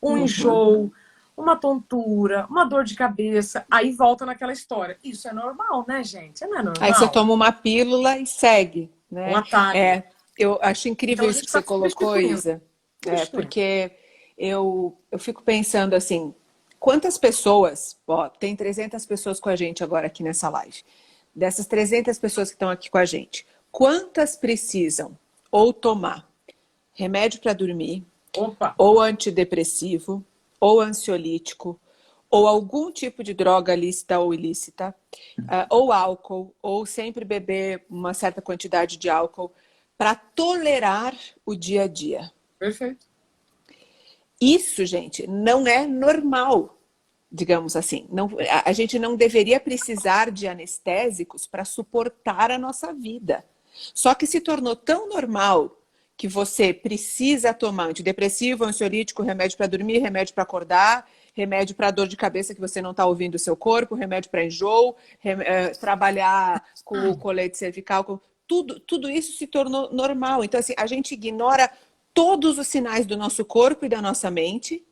Um Uhum. enjoo, uma tontura, uma dor de cabeça, aí volta naquela história. Isso é normal, né, gente? Não é Aí você normal? toma uma pílula e segue, Um né? atalho. Eu acho Então incrível a isso gente que está você colocou, substituindo. Isa. Substituindo. Porque eu fico pensando assim, quantas pessoas, ó, tem 300 pessoas com a gente agora aqui nessa live. Dessas 300 pessoas que estão aqui com a gente, quantas precisam ou tomar remédio para dormir, Opa! ou antidepressivo, ou ansiolítico, ou algum tipo de droga lícita ou ilícita, ou álcool, ou sempre beber uma certa quantidade de álcool, para tolerar o dia a dia? Perfeito. Isso, gente, não é normal, digamos assim. Não, a gente não deveria precisar de anestésicos para suportar a nossa vida. Só que se tornou tão normal que você precisa tomar antidepressivo, ansiolítico, remédio para dormir, remédio para acordar, remédio para dor de cabeça que você não está ouvindo o seu corpo, remédio para enjoo, trabalhar com o colete cervical, tudo isso se tornou normal. Então, assim, a gente ignora todos os sinais do nosso corpo e da nossa mente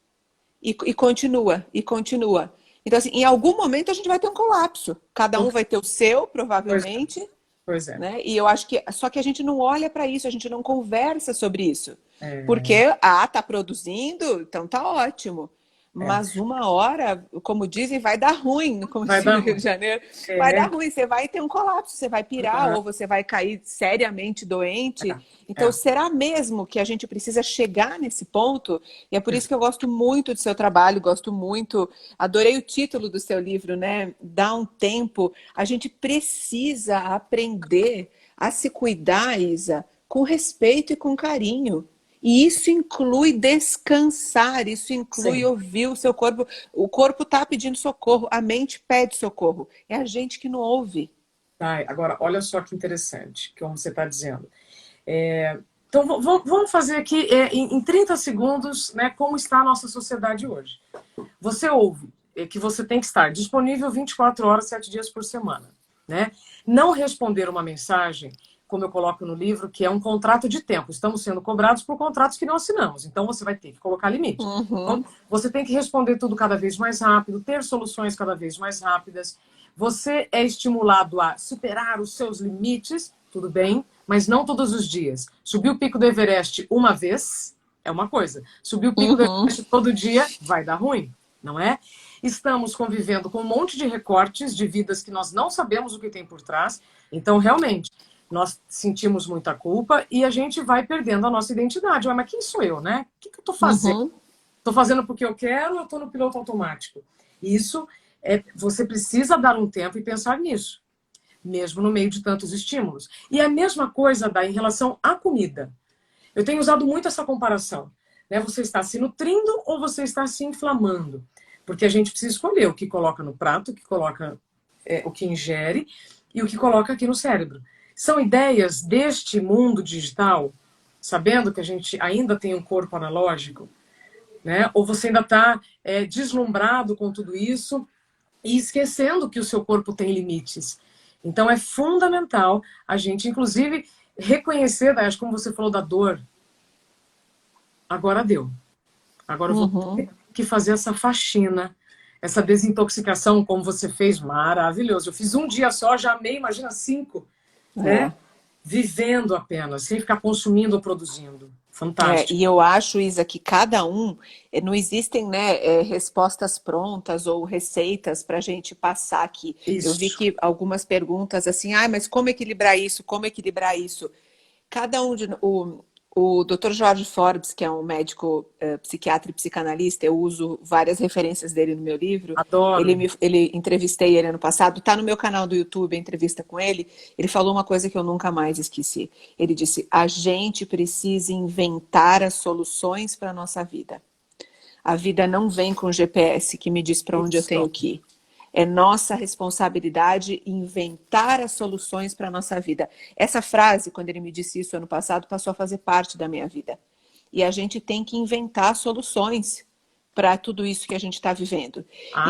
e continua, e continua. Então, assim, em algum momento a gente vai ter um colapso. Cada um vai ter o seu, Pois é. provavelmente, Pois é. né? E eu acho que só que a gente não olha para isso, a gente não conversa sobre isso. É, Porque, tá produzindo, então tá ótimo. é. Mas uma hora, como dizem, vai dar ruim, como Vai dizem dar no Rio de ruim. Janeiro, vai dar É, ruim, você vai ter um colapso, você vai pirar ou você vai cair seriamente doente. Então, é. será mesmo que a gente precisa chegar nesse ponto? E é por isso que eu gosto muito do seu trabalho, gosto muito, adorei o título do seu livro, né? Dá um tempo. A gente precisa aprender a se cuidar, Isa, com respeito e com carinho. E isso inclui descansar, isso inclui Sim. ouvir o seu corpo. O corpo está pedindo socorro, a mente pede socorro. É a gente que não ouve. Tá, agora, olha só que interessante, como você está dizendo. Então, vamos fazer aqui, em 30 segundos, né, como está a nossa sociedade hoje. Você ouve que você tem que estar disponível 24 horas, 7 dias por semana. Né? Não responder uma mensagem, como eu coloco no livro, que é um contrato de tempo. Estamos sendo cobrados por contratos que não assinamos. Então, você vai ter que colocar limite. Então, Uhum. você tem que responder tudo cada vez mais rápido, ter soluções cada vez mais rápidas. Você é estimulado a superar os seus limites, tudo bem, mas não todos os dias. Subir o pico do Everest uma vez é uma coisa. Subir o pico do Uhum. Everest todo dia vai dar ruim, não é? Estamos convivendo com um monte de recortes de vidas que nós não sabemos o que tem por trás. Então, realmente, nós sentimos muita culpa e a gente vai perdendo a nossa identidade. Ué, mas quem sou eu, né? O que eu estou fazendo? Uhum. Estou fazendo porque eu quero ou eu estou no piloto automático? Isso você precisa dar um tempo e pensar nisso, mesmo no meio de tantos estímulos. E a mesma coisa dá em relação à comida. Eu tenho usado muito essa comparação. Né? Você está se nutrindo ou você está se inflamando? Porque a gente precisa escolher o que coloca no prato, o que coloca, o que ingere e o que coloca aqui no cérebro. São ideias deste mundo digital, sabendo que a gente ainda tem um corpo analógico, né? Ou você ainda está deslumbrado com tudo isso e esquecendo que o seu corpo tem limites. Então é fundamental a gente, inclusive, reconhecer, Dayas, como você falou da dor. Agora deu. Agora eu vou Uhum. ter que fazer essa faxina, essa desintoxicação, como você fez, maravilhoso. Eu fiz um dia só, já amei, imagina 5, né? É. Vivendo apenas, sem ficar consumindo ou produzindo. E Fantástico. eu acho, Isa, que cada um, não existem, né, respostas prontas ou receitas para a gente passar aqui. Eu vi Isso. que algumas perguntas assim, mas como equilibrar isso? Como equilibrar isso? Cada um o Dr. Jorge Forbes, que é um médico psiquiatra e psicanalista, eu uso várias referências dele no meu livro. Adoro. Ele entrevistei ele ano passado, tá no meu canal do YouTube a entrevista com ele. Ele falou uma coisa que eu nunca mais esqueci. Ele disse: a gente precisa inventar as soluções para a nossa vida. A vida não vem com GPS que me diz para onde eu tenho Isso. que ir. É nossa responsabilidade inventar as soluções para a nossa vida. Essa frase, quando ele me disse isso ano passado, passou a fazer parte da minha vida. E a gente tem que inventar soluções para tudo isso que a gente está vivendo.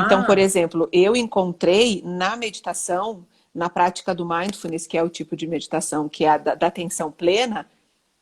Então, por Ah, exemplo, eu encontrei na meditação, na prática do mindfulness, que é o tipo de meditação que é a da atenção plena,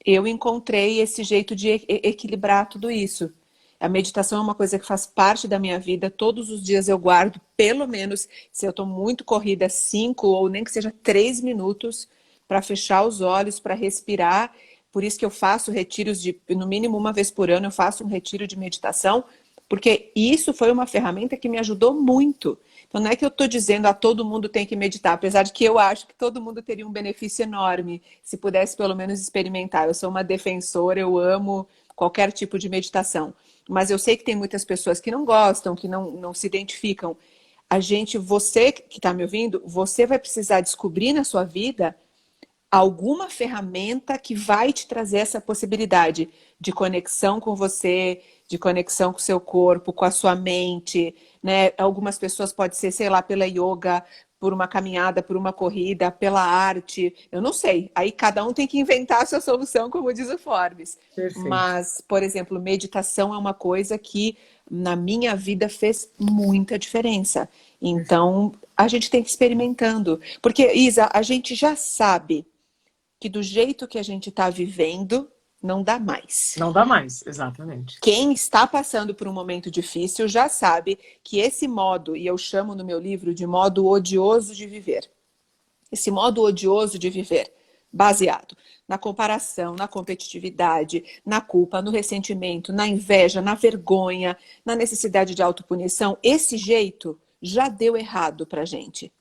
eu encontrei esse jeito de equilibrar tudo isso. A meditação é uma coisa que faz parte da minha vida. Todos os dias eu guardo, pelo menos, se eu estou muito corrida, 5 ou nem que seja 3 minutos para fechar os olhos, para respirar. Por isso que eu faço retiros no mínimo uma vez por ano, eu faço um retiro de meditação Porque isso foi uma ferramenta que me ajudou muito. Então não é que eu estou dizendo a todo mundo tem que meditar, apesar de que eu acho que todo mundo teria um benefício enorme se pudesse pelo menos experimentar. Eu sou uma defensora, eu amo qualquer tipo de meditação. Mas eu sei que tem muitas pessoas que não gostam, que não se identificam. Você que está me ouvindo, você vai precisar descobrir na sua vida alguma ferramenta que vai te trazer essa possibilidade de conexão com você, de conexão com o seu corpo, com a sua mente, né? Algumas pessoas pode ser, sei lá, pela yoga, por uma caminhada, por uma corrida, pela arte, eu não sei. Aí cada um tem que inventar a sua solução, como diz o Forbes. Perfeito. Mas, por exemplo, meditação é uma coisa que na minha vida fez muita diferença. Então, a gente tem que ir experimentando. Porque, Isa, a gente já sabe que do jeito que a gente está vivendo, não dá mais. Não dá mais, exatamente. Quem está passando por um momento difícil já sabe que esse modo, e eu chamo no meu livro de modo odioso de viver, esse modo odioso de viver, baseado na comparação, na competitividade, na culpa, no ressentimento, na inveja, na vergonha, na necessidade de autopunição, esse jeito já deu errado para a gente.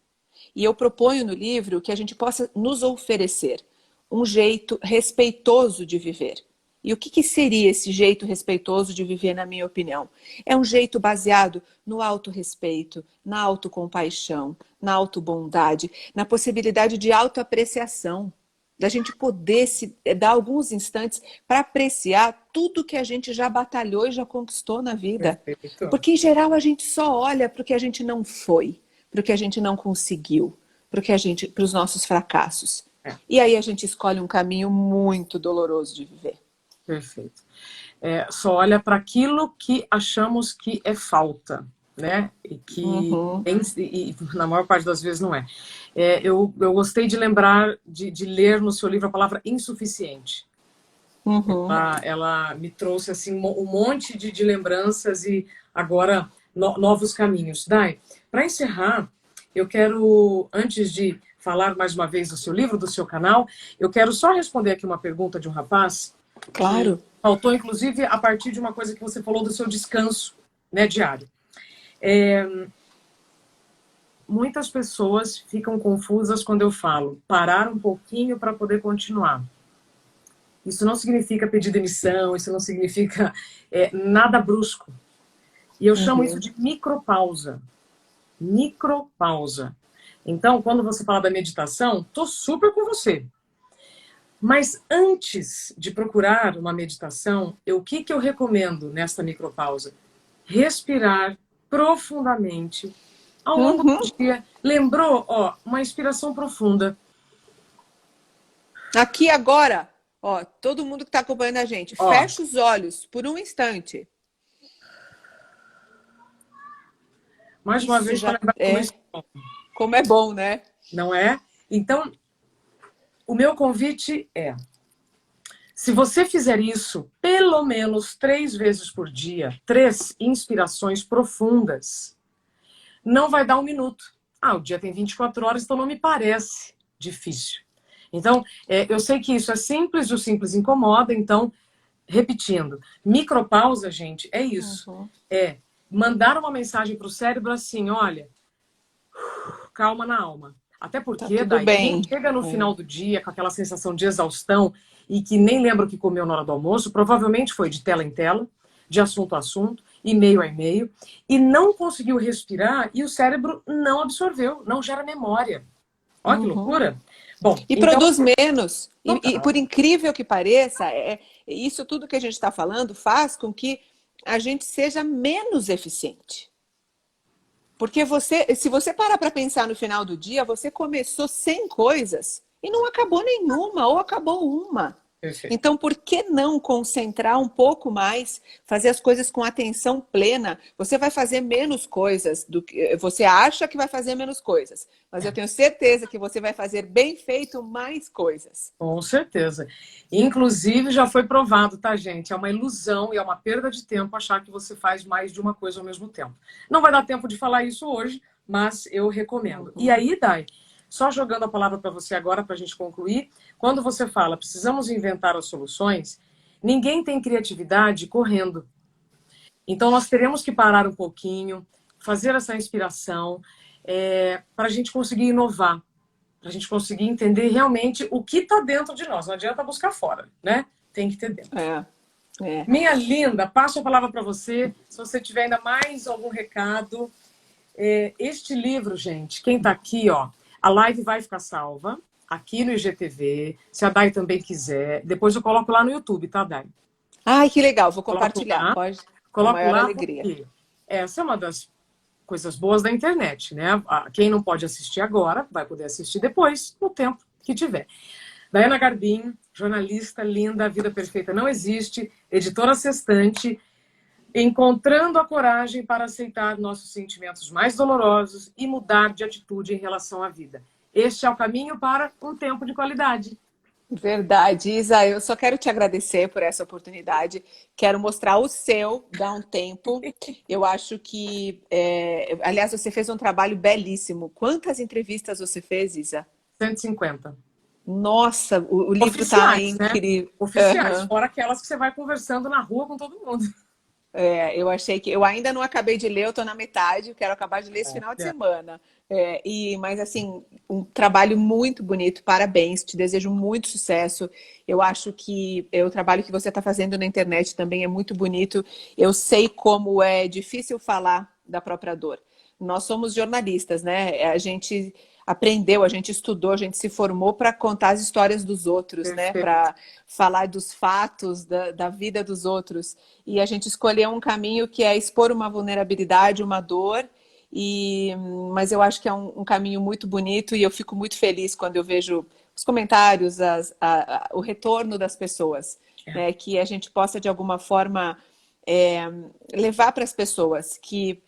E eu proponho no livro que a gente possa nos oferecer um jeito respeitoso de viver. E o que seria esse jeito respeitoso de viver, na minha opinião? É um jeito baseado no autorrespeito, na autocompaixão, na autobondade, na possibilidade de autoapreciação, da gente poder se dar alguns instantes para apreciar tudo que a gente já batalhou e já conquistou na vida. Perfeito. Porque, em geral, a gente só olha para o que a gente não foi, para o que a gente não conseguiu, para os nossos fracassos. E aí a gente escolhe um caminho muito doloroso de viver. Perfeito. Só olha para aquilo que achamos que é falta, né? E que na maior parte das vezes não é. Eu gostei de lembrar, de ler no seu livro a palavra insuficiente. Ela me trouxe assim, um monte de lembranças e agora novos caminhos. Dai, para encerrar, eu quero, antes de falar mais uma vez do seu livro, do seu canal, eu quero só responder aqui uma pergunta de um rapaz. Claro. Faltou, inclusive, a partir de uma coisa que você falou do seu descanso, né, diário. Muitas pessoas ficam confusas quando eu falo parar um pouquinho para poder continuar. Isso não significa pedir demissão, isso não significa nada brusco. E eu chamo isso de micropausa. Micropausa. Então, quando você fala da meditação, tô super com você. Mas antes de procurar uma meditação, o que eu recomendo nesta micropausa? Respirar profundamente ao longo do dia. Lembrou? Uma inspiração profunda. Aqui agora, todo mundo que está acompanhando a gente, fecha os olhos por um instante. Mais uma vez, para lembrar como é bom, né? Não é? Então, o meu convite é, se você fizer isso pelo menos 3 vezes por dia, 3 inspirações profundas, não vai dar 1 minuto. O dia tem 24 horas, então não me parece difícil. Então, eu sei que isso é simples, o simples incomoda, então, repetindo, micropausa, gente, é isso. É mandar uma mensagem para o cérebro assim, olha, calma na alma. Até porque, quem chega no final do dia com aquela sensação de exaustão e que nem lembra o que comeu na hora do almoço, provavelmente foi de tela em tela, de assunto a assunto, e-mail a e-mail, e não conseguiu respirar e o cérebro não absorveu, não gera memória. Olha que loucura. Bom, e então, produz menos. E por incrível que pareça, isso tudo que a gente está falando faz com que a gente seja menos eficiente. Porque se você parar para pensar no final do dia, você começou 100 coisas e não acabou nenhuma, ou acabou uma. Perfeito. Então, por que não concentrar um pouco mais, fazer as coisas com atenção plena? Você vai fazer menos coisas do que você acha que vai fazer menos coisas, mas eu tenho certeza que você vai fazer bem feito mais coisas. Com certeza. Inclusive, já foi provado, tá, gente? É uma ilusão e é uma perda de tempo achar que você faz mais de uma coisa ao mesmo tempo. Não vai dar tempo de falar isso hoje, mas eu recomendo. E aí, Dai, só jogando a palavra para você agora, para a gente concluir, quando você fala precisamos inventar as soluções, ninguém tem criatividade correndo. Então, nós teremos que parar um pouquinho, fazer essa inspiração, para a gente conseguir inovar, para a gente conseguir entender realmente o que está dentro de nós. Não adianta buscar fora, né? Tem que ter dentro. É. Minha linda, passo a palavra para você. Se você tiver ainda mais algum recado. Este livro, gente, quem está aqui, ó, a live vai ficar salva aqui no IGTV. Se a Dai também quiser. Depois eu coloco lá no YouTube, tá, Dai? Ai, que legal, vou Coloco compartilhar, lá, pode, com a coloco maior lá alegria. porque essa é uma das coisas boas da internet, né? Quem não pode assistir agora, vai poder assistir depois, no tempo que tiver. Daiana Garbim, jornalista linda, a Vida Perfeita Não Existe, editora Sextante, encontrando a coragem para aceitar nossos sentimentos mais dolorosos e mudar de atitude em relação à vida. Este é o caminho para um tempo de qualidade. Verdade, Isa, eu só quero te agradecer por essa oportunidade. Quero mostrar o seu, dar um tempo. Eu acho que, aliás, você fez um trabalho belíssimo. Quantas entrevistas você fez, Isa? 150. Nossa, o livro está Oficiais, né? incrível. Oficiais, fora aquelas que você vai conversando na rua com todo mundo. Eu achei que eu ainda não acabei de ler, eu estou na metade, quero acabar de ler esse final de semana. Mas assim, um trabalho muito bonito, parabéns, te desejo muito sucesso. Eu acho que o trabalho que você está fazendo na internet também é muito bonito. Eu sei como é difícil falar da própria dor. Nós somos jornalistas, né? A gente aprendeu, a gente estudou, a gente se formou para contar as histórias dos outros, né? Para falar dos fatos da vida dos outros. E a gente escolheu um caminho que é expor uma vulnerabilidade, uma dor, mas eu acho que é um caminho muito bonito e eu fico muito feliz quando eu vejo os comentários, o retorno das pessoas, né? Que a gente possa, de alguma forma, levar para as pessoas que,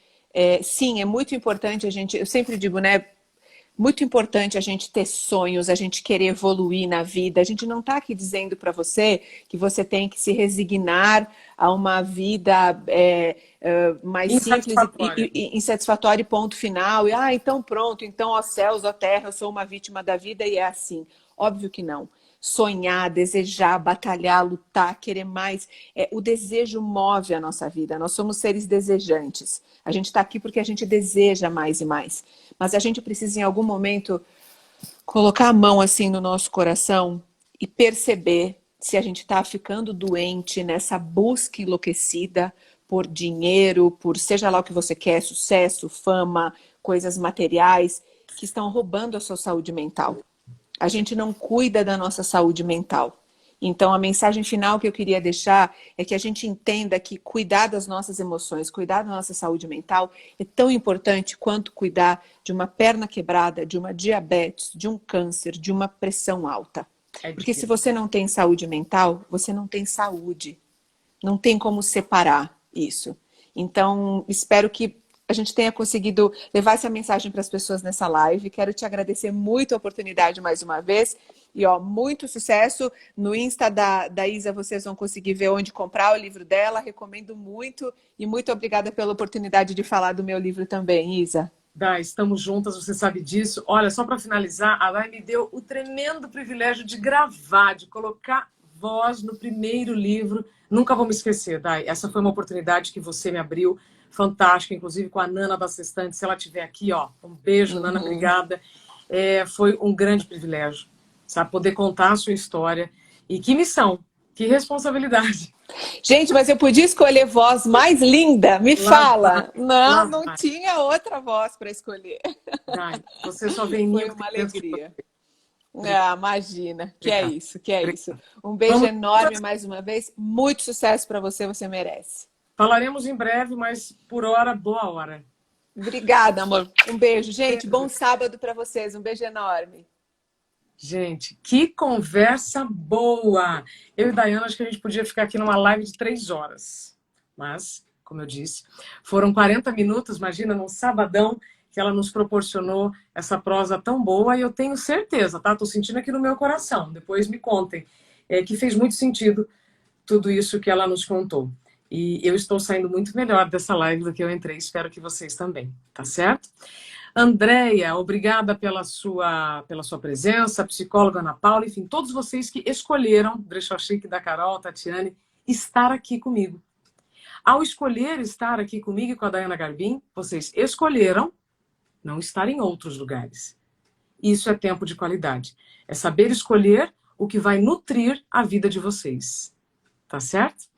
sim, é muito importante a gente, eu sempre digo, né? Muito importante a gente ter sonhos, a gente querer evoluir na vida. A gente não está aqui dizendo para você que você tem que se resignar a uma vida mais simples e insatisfatória e ponto final. Então pronto, então ó céus, ó terra, eu sou uma vítima da vida e é assim. Óbvio que não. Sonhar, desejar, batalhar, lutar, querer mais. O desejo move a nossa vida. Nós somos seres desejantes. A gente está aqui porque a gente deseja mais e mais. Mas a gente precisa, em algum momento, colocar a mão assim no nosso coração e perceber se a gente está ficando doente nessa busca enlouquecida por dinheiro, por seja lá o que você quer, sucesso, fama, coisas materiais, que estão roubando a sua saúde mental. A gente não cuida da nossa saúde mental. Então, a mensagem final que eu queria deixar é que a gente entenda que cuidar das nossas emoções, cuidar da nossa saúde mental é tão importante quanto cuidar de uma perna quebrada, de uma diabetes, de um câncer, de uma pressão alta. Porque se você não tem saúde mental, você não tem saúde. Não tem como separar isso. Então, espero que a gente tenha conseguido levar essa mensagem para as pessoas nessa live. Quero te agradecer muito a oportunidade mais uma vez. E muito sucesso. No Insta da Isa vocês vão conseguir ver onde comprar o livro dela. Recomendo muito. E muito obrigada pela oportunidade de falar do meu livro também, Isa. Dai, estamos juntas, você sabe disso. Olha, só para finalizar, a Dai me deu o tremendo privilégio de gravar, de colocar voz no primeiro livro. Nunca vou me esquecer, Dai. Essa foi uma oportunidade que você me abriu. Fantástica, inclusive com a Nana da Sextante. Se ela estiver aqui, um beijo, Nana, obrigada. Foi um grande privilégio, sabe, poder contar a sua história. E que missão, que responsabilidade. Gente, mas eu podia escolher voz mais linda? Me fala. Não tinha outra voz para escolher. Dai, você só vem Foi uma alegria. Imagina. Que é isso. Um beijo enorme mais uma vez. Muito sucesso para você, você merece. Falaremos em breve, mas por hora, boa hora. Obrigada, amor. Um beijo, gente. Bom sábado para vocês. Um beijo enorme. Gente, que conversa boa! Eu e Daiana, acho que a gente podia ficar aqui numa live de 3 horas. Mas, como eu disse, foram 40 minutos, imagina, num sabadão, que ela nos proporcionou essa prosa tão boa. E eu tenho certeza, tá? Tô sentindo aqui no meu coração. Depois me contem. Que fez muito sentido tudo isso que ela nos contou. E eu estou saindo muito melhor dessa live do que eu entrei. Espero que vocês também, tá certo? Andréia, obrigada pela sua presença, psicóloga Ana Paula, enfim, todos vocês que escolheram, Brechó Chique da Carol, Tatiane, estar aqui comigo. Ao escolher estar aqui comigo e com a Dayana Garbim, vocês escolheram não estar em outros lugares. Isso é tempo de qualidade. É saber escolher o que vai nutrir a vida de vocês. Tá certo?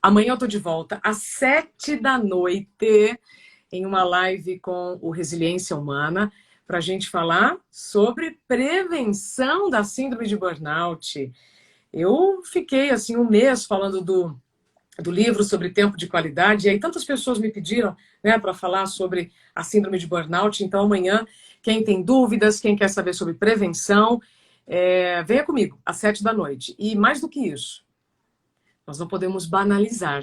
Amanhã eu tô de volta às 7 da noite em uma live com o Resiliência Humana para a gente falar sobre prevenção da síndrome de burnout. Eu fiquei assim um mês falando do livro sobre tempo de qualidade, e aí tantas pessoas me pediram, né, para falar sobre a síndrome de burnout. Então amanhã, quem tem dúvidas, quem quer saber sobre prevenção, venha comigo às 7 da noite. E mais do que isso, nós não podemos banalizar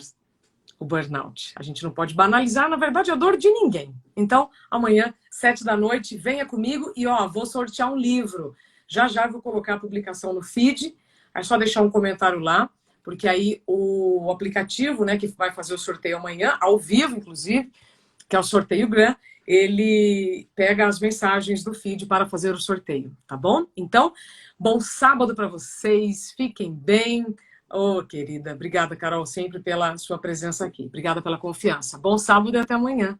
o burnout. A gente não pode banalizar, na verdade, a dor de ninguém. Então, amanhã, 7 da noite, venha comigo e, vou sortear um livro. Já já vou colocar a publicação no feed. É só deixar um comentário lá, porque aí o aplicativo, né, que vai fazer o sorteio amanhã, ao vivo, inclusive, que é o Sorteio Gran, ele pega as mensagens do feed para fazer o sorteio, tá bom? Então, bom sábado para vocês, fiquem bem. Ô, querida, obrigada, Carol, sempre pela sua presença aqui. Obrigada pela confiança. Bom sábado e até amanhã.